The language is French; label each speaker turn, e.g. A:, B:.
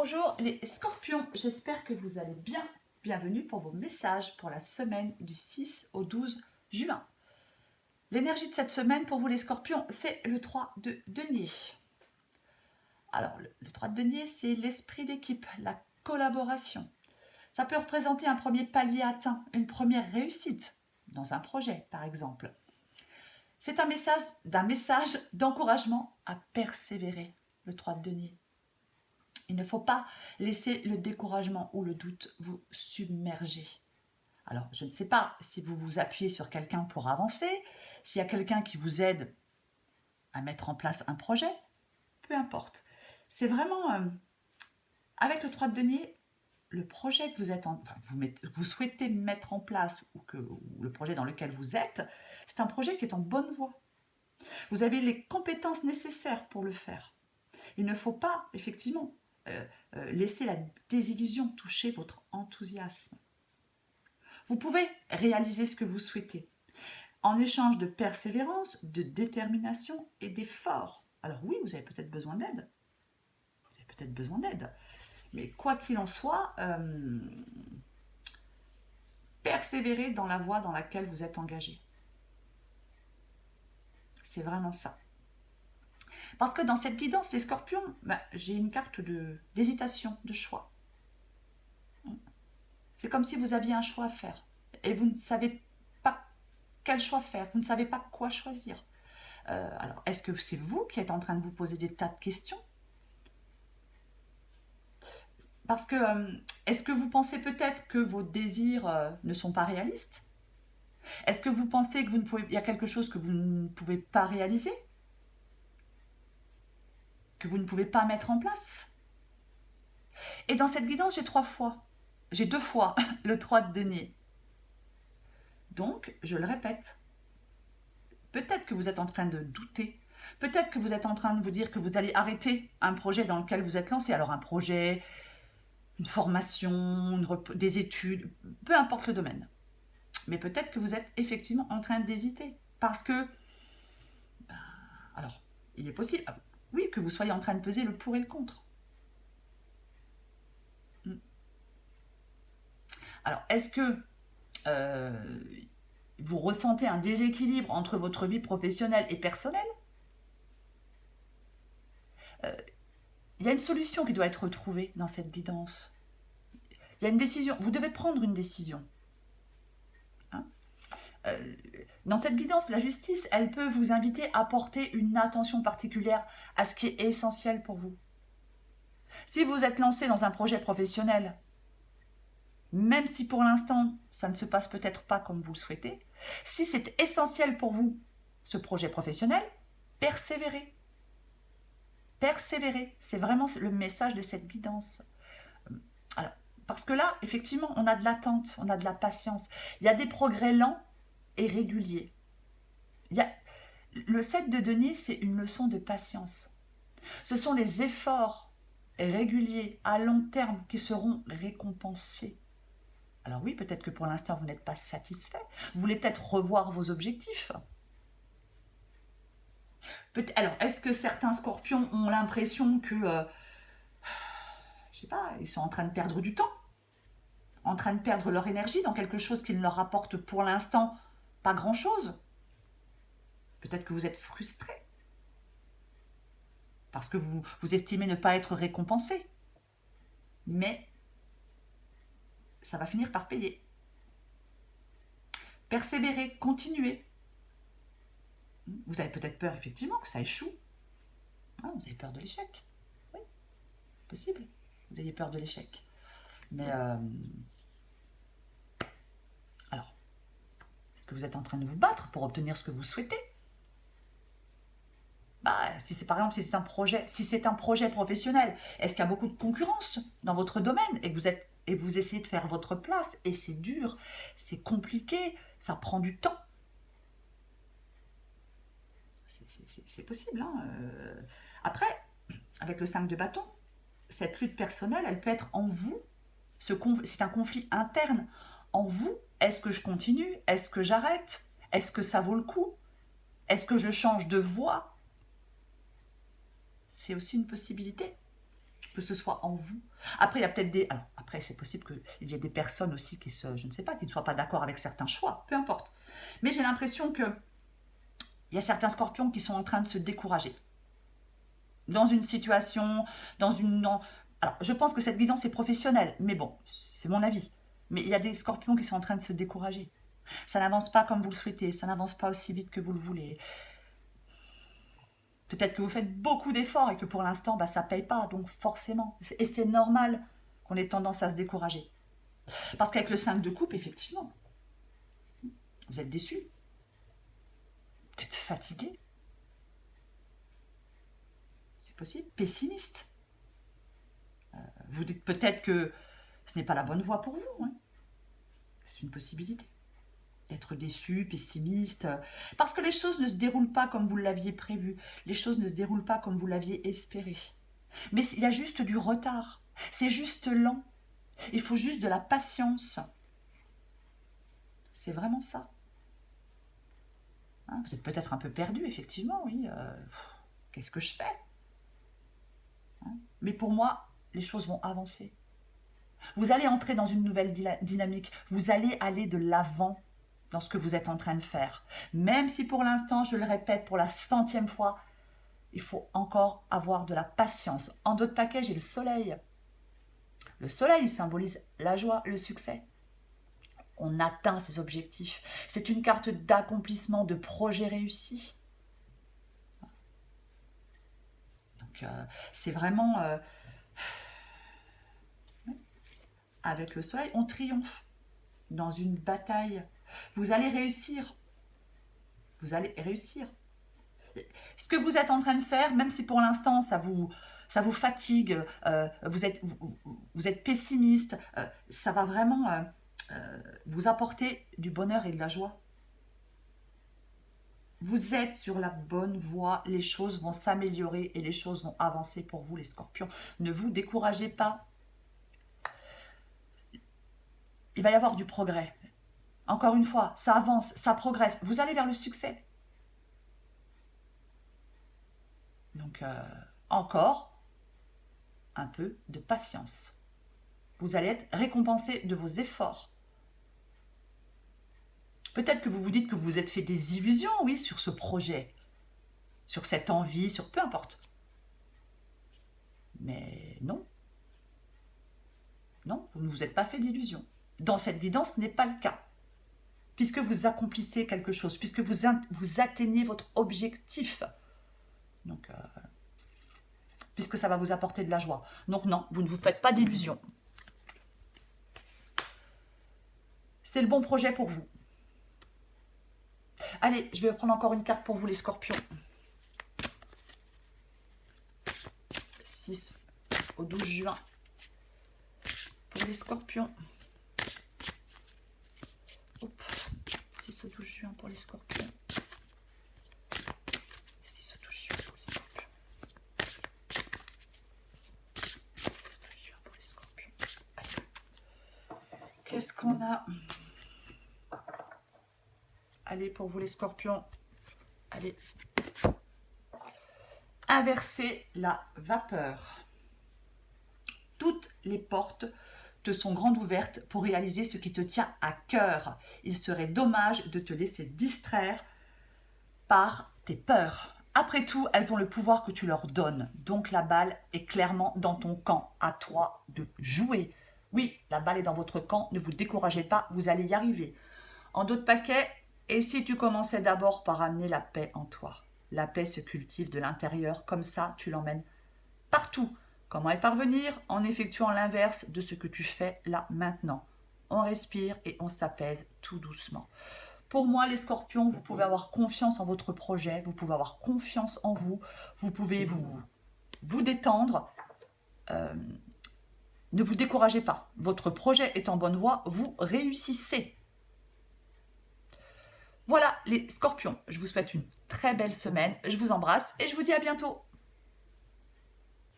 A: Bonjour les scorpions, j'espère que vous allez bien. Bienvenue pour vos messages pour la semaine du 6 au 12 juin. L'énergie de cette semaine pour vous les scorpions, c'est le 3 de denier. Alors le 3 de denier, c'est l'esprit d'équipe, la collaboration. Ça peut représenter un premier palier atteint, une première réussite dans un projet par exemple. C'est un message d'encouragement à persévérer, le 3 de denier. Il ne faut pas laisser le découragement ou le doute vous submerger. Alors, je ne sais pas si vous vous appuyez sur quelqu'un pour avancer, s'il y a quelqu'un qui vous aide à mettre en place un projet, peu importe. C'est vraiment, avec le 3 de denier, le projet que vous souhaitez mettre en place ou le projet dans lequel vous êtes, c'est un projet qui est en bonne voie. Vous avez les compétences nécessaires pour le faire. Il ne faut pas, effectivement, laisser la désillusion toucher votre enthousiasme. Vous pouvez réaliser ce que vous souhaitez en échange de persévérance, de détermination et d'effort. Alors oui, vous avez peut-être besoin d'aide. Mais quoi qu'il en soit, persévérez dans la voie dans laquelle vous êtes engagé. C'est vraiment ça. Parce que dans cette guidance, les scorpions, j'ai une carte d'hésitation, de choix. C'est comme si vous aviez un choix à faire et vous ne savez pas quel choix faire, vous ne savez pas quoi choisir. Alors, est-ce que c'est vous qui êtes en train de vous poser des tas de questions? Parce que, est-ce que vous pensez peut-être que vos désirs ne sont pas réalistes? Est-ce que vous pensez que il y a quelque chose que vous ne pouvez pas réaliser? Que vous ne pouvez pas mettre en place? Et dans cette guidance, j'ai deux fois le 3 de denier. Donc, je le répète, peut-être que vous êtes en train de douter, peut-être que vous êtes en train de vous dire que vous allez arrêter un projet dans lequel vous êtes lancé. Alors un projet, une formation, des études, peu importe le domaine. Mais peut-être que vous êtes effectivement en train d'hésiter parce que, alors, il est possible, oui, que vous soyez en train de peser le pour et le contre. Alors, est-ce que vous ressentez un déséquilibre entre votre vie professionnelle et personnelle? Il y a une solution qui doit être trouvée dans cette guidance. Il y a une décision. Vous devez prendre une décision. Dans cette guidance, la justice, elle peut vous inviter à porter une attention particulière à ce qui est essentiel pour vous. Si vous êtes lancé dans un projet professionnel, même si pour l'instant, ça ne se passe peut-être pas comme vous le souhaitez, si c'est essentiel pour vous, ce projet professionnel, persévérez. Persévérez, c'est vraiment le message de cette guidance. Alors, parce que là, effectivement, on a de l'attente, on a de la patience. Il y a des progrès lents et régulier. Le 7 de denier, c'est une leçon de patience. Ce sont les efforts réguliers à long terme qui seront récompensés. Alors oui, peut-être que pour l'instant, vous n'êtes pas satisfait. Vous voulez peut-être revoir vos objectifs. Alors, est-ce que certains scorpions ont l'impression que, je sais pas, ils sont en train de perdre du temps, en train de perdre leur énergie dans quelque chose qui ne leur rapporte pour l'instant pas grand-chose? Peut-être que vous êtes frustré parce que vous estimez ne pas être récompensé. Mais ça va finir par payer. Persévérez, continuez. Vous avez peut-être peur, effectivement, que ça échoue. Vous avez peur de l'échec. Oui, possible. Vous ayez peur de l'échec. Mais alors, est-ce que vous êtes en train de vous battre pour obtenir ce que vous souhaitez? Si c'est par exemple si c'est un projet professionnel, est-ce qu'il y a beaucoup de concurrence dans votre domaine et vous essayez de faire votre place et c'est dur, c'est compliqué, ça prend du temps. C'est possible. Après, avec le 5 de bâton, cette lutte personnelle, elle peut être en vous. C'est un conflit interne en vous. Est-ce que je continue? Est-ce que j'arrête? Est-ce que ça vaut le coup? Est-ce que je change de voie? C'est aussi une possibilité. que ce soit en vous. Après, il y a peut-être des... Alors, après, c'est possible qu'il y ait des personnes aussi qui je ne sais pas, qui ne soient pas d'accord avec certains choix, peu importe. Mais j'ai l'impression que il y a certains scorpions qui sont en train de se décourager. Dans une situation, dans une... Alors, je pense que cette guidance est professionnelle, mais bon, c'est mon avis. Mais il y a des scorpions qui sont en train de se décourager. Ça n'avance pas comme vous le souhaitez, ça n'avance pas aussi vite que vous le voulez. Peut-être que vous faites beaucoup d'efforts et que pour l'instant, ça ne paye pas, donc forcément. Et c'est normal qu'on ait tendance à se décourager. Parce qu'avec le 5 de coupe, effectivement, vous êtes déçu, peut-être fatigué. C'est possible, pessimiste. Vous dites peut-être que ce n'est pas la bonne voie pour vous. Hein. C'est une possibilité. D'être déçu, pessimiste, parce que les choses ne se déroulent pas comme vous l'aviez prévu, les choses ne se déroulent pas comme vous l'aviez espéré. Mais il y a juste du retard, c'est juste lent, il faut juste de la patience. C'est vraiment ça. Hein, vous êtes peut-être un peu perdu, effectivement, oui. Qu'est-ce que je fais? Hein, mais pour moi, les choses vont avancer. Vous allez entrer dans une nouvelle dynamique, vous allez aller de l'avant dans ce que vous êtes en train de faire. Même si pour l'instant, je le répète pour la 100e fois, il faut encore avoir de la patience. En d'autres paquets, j'ai le soleil. Le soleil symbolise la joie, le succès. On atteint ses objectifs. C'est une carte d'accomplissement, de projet réussi. Donc, c'est vraiment... avec le soleil, on triomphe dans une bataille. Vous allez réussir. Vous allez réussir. Ce que vous êtes en train de faire, même si pour l'instant ça vous fatigue, vous êtes pessimiste, ça va vraiment vous apporter du bonheur et de la joie. Vous êtes sur la bonne voie, les choses vont s'améliorer et les choses vont avancer pour vous les scorpions. Ne vous découragez pas. Il va y avoir du progrès. Encore une fois, ça avance, ça progresse. Vous allez vers le succès. Donc, encore un peu de patience. Vous allez être récompensé de vos efforts. Peut-être que vous vous dites que vous vous êtes fait des illusions, oui, sur ce projet, sur cette envie, sur peu importe. Mais non. Non, vous ne vous êtes pas fait d'illusions. Dans cette guidance, ce n'est pas le cas. Puisque vous accomplissez quelque chose, puisque vous atteignez votre objectif. Donc, puisque ça va vous apporter de la joie. Donc non, vous ne vous faites pas d'illusions. C'est le bon projet pour vous. Allez, je vais prendre encore une carte pour vous les scorpions. 6 au 12 juin. Pour les scorpions. Hop. 6 au 12 juin pour les scorpions. 6 au 12 juin pour les scorpions. 6 au 12 juin pour les scorpions. Allez. Qu'est-ce qu'on a? Allez, pour vous les scorpions. Allez. Inverser la vapeur. Toutes les portes te sont grandes ouvertes pour réaliser ce qui te tient à cœur. Il serait dommage de te laisser distraire par tes peurs. Après tout, elles ont le pouvoir que tu leur donnes. Donc la balle est clairement dans ton camp. À toi de jouer. Oui, la balle est dans votre camp. Ne vous découragez pas, vous allez y arriver. En d'autres paquets, et si tu commençais d'abord par amener la paix en toi? La paix se cultive de l'intérieur. Comme ça, tu l'emmènes partout. Comment y parvenir? En effectuant l'inverse de ce que tu fais là maintenant. On respire et on s'apaise tout doucement. Pour moi, les scorpions, vous pouvez avoir confiance en votre projet, vous pouvez avoir confiance en vous, vous pouvez vous détendre. Ne vous découragez pas. Votre projet est en bonne voie, vous réussissez. Voilà les scorpions, je vous souhaite une très belle semaine, je vous embrasse et je vous dis à bientôt.